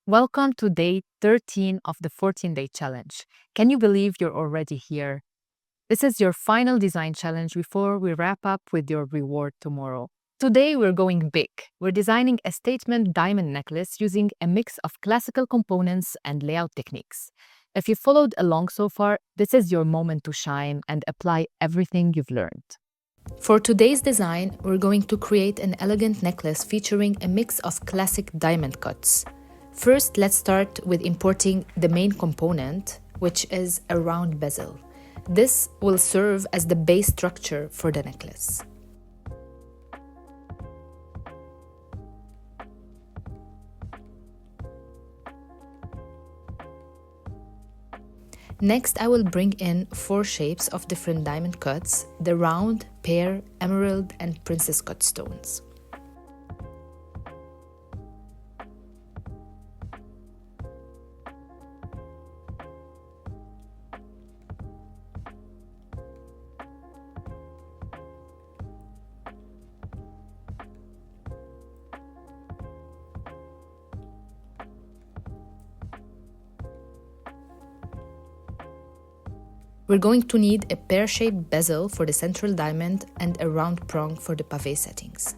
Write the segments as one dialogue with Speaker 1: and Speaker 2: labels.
Speaker 1: Welcome to day 13 of the 14-day challenge. Can you believe you're already here? This is your final design challenge before we wrap up with your reward tomorrow. Today, we're going big. We're designing a statement diamond necklace using a mix of classical components and layout techniques. If you followed along so far, this is your moment to shine and apply everything you've learned. For today's design, we're going to create an elegant necklace featuring a mix of classic diamond cuts. First, let's start with importing the main component, which is a round bezel. This will serve as the base structure for the necklace. Next, I will bring in 4 shapes of different diamond cuts: the round, pear, emerald, and princess cut stones. We're going to need a pear-shaped bezel for the central diamond and a round prong for the pavé settings.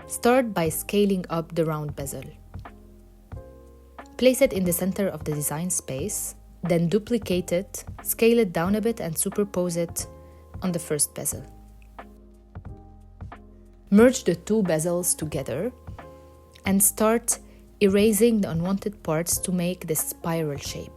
Speaker 1: Start by scaling up the round bezel. Place it in the center of the design space, then duplicate it, scale it down a bit and superpose it on the first bezel. Merge the 2 bezels together and start erasing the unwanted parts to make this spiral shape.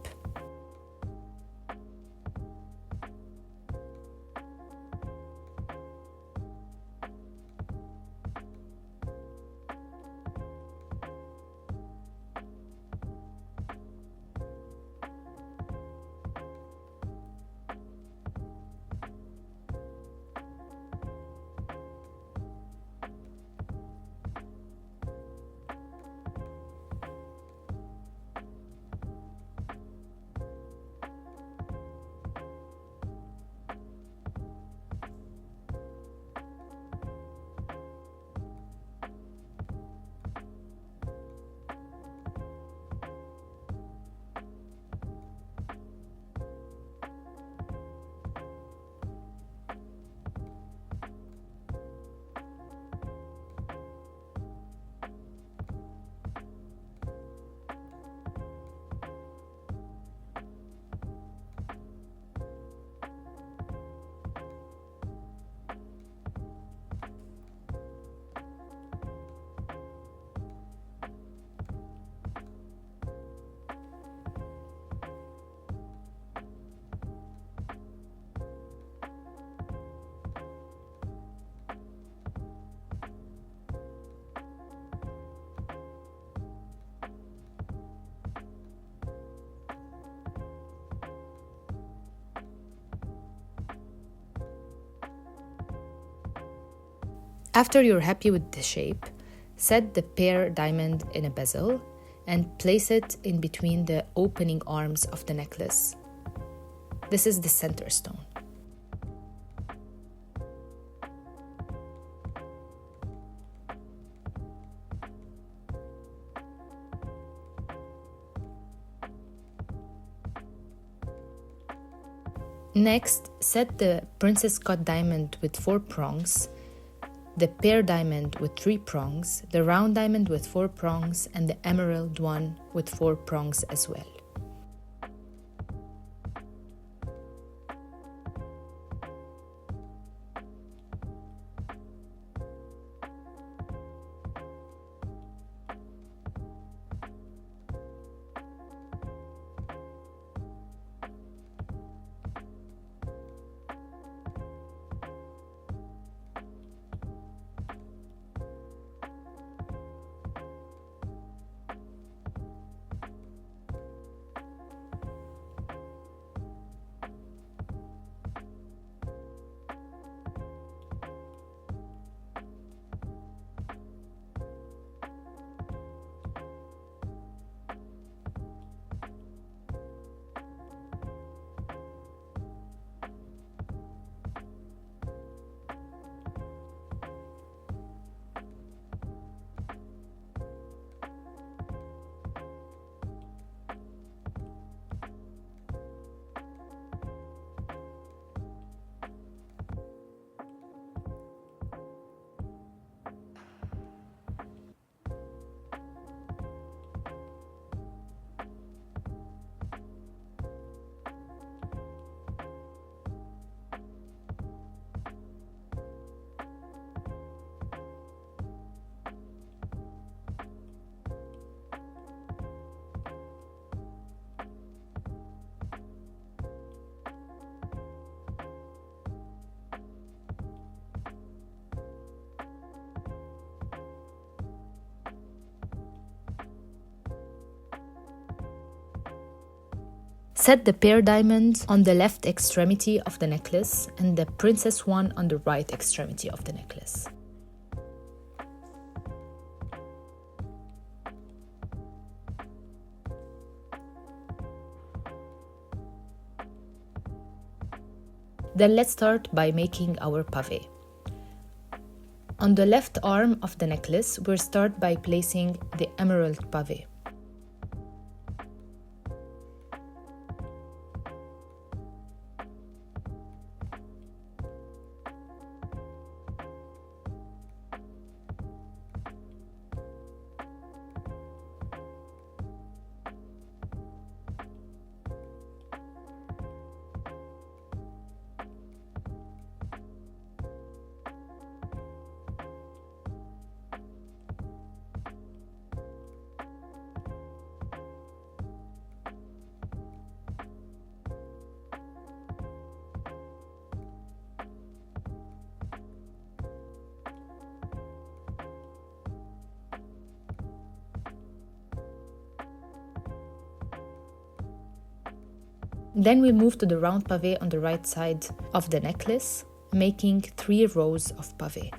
Speaker 1: After you're happy with the shape, set the pear diamond in a bezel and place it in between the opening arms of the necklace. This is the center stone. Next, set the princess cut diamond with 4 prongs, the pear diamond with 3 prongs, the round diamond with 4 prongs, and the emerald one with 4 prongs as well. Set the pear diamond on the left extremity of the necklace and the princess one on the right extremity of the necklace. Then let's start by making our pavé. On the left arm of the necklace, we'll start by placing the emerald pavé. Then we move to the round pavé on the right side of the necklace, making 3 rows of pavé.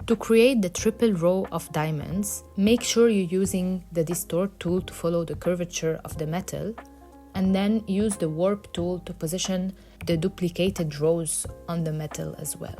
Speaker 1: To create the triple row of diamonds, make sure you're using the distort tool to follow the curvature of the metal, and then use the warp tool to position the duplicated rows on the metal as well.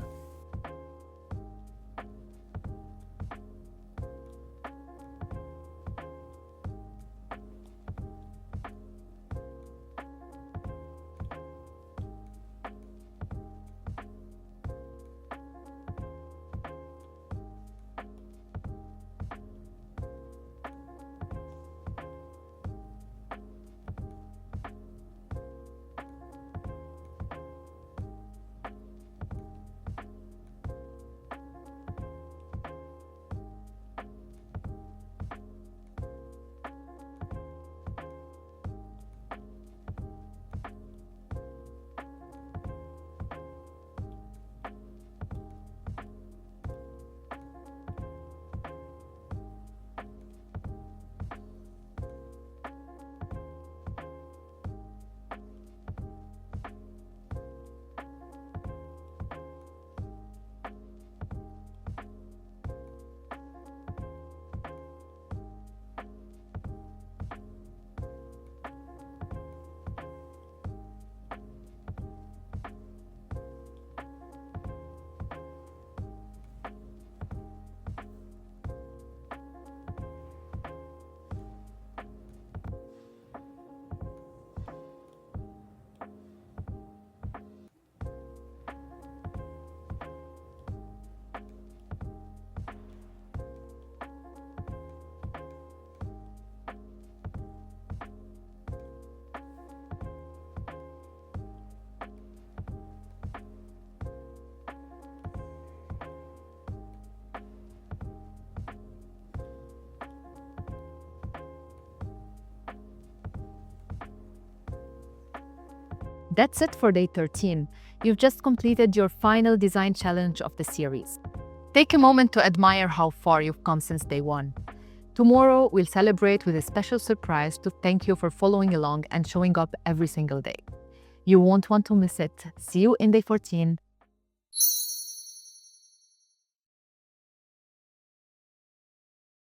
Speaker 1: That's it for day 13. You've just completed your final design challenge of the series. Take a moment to admire how far you've come since day 1. Tomorrow, we'll celebrate with a special surprise to thank you for following along and showing up every single day. You won't want to miss it. See you in day 14.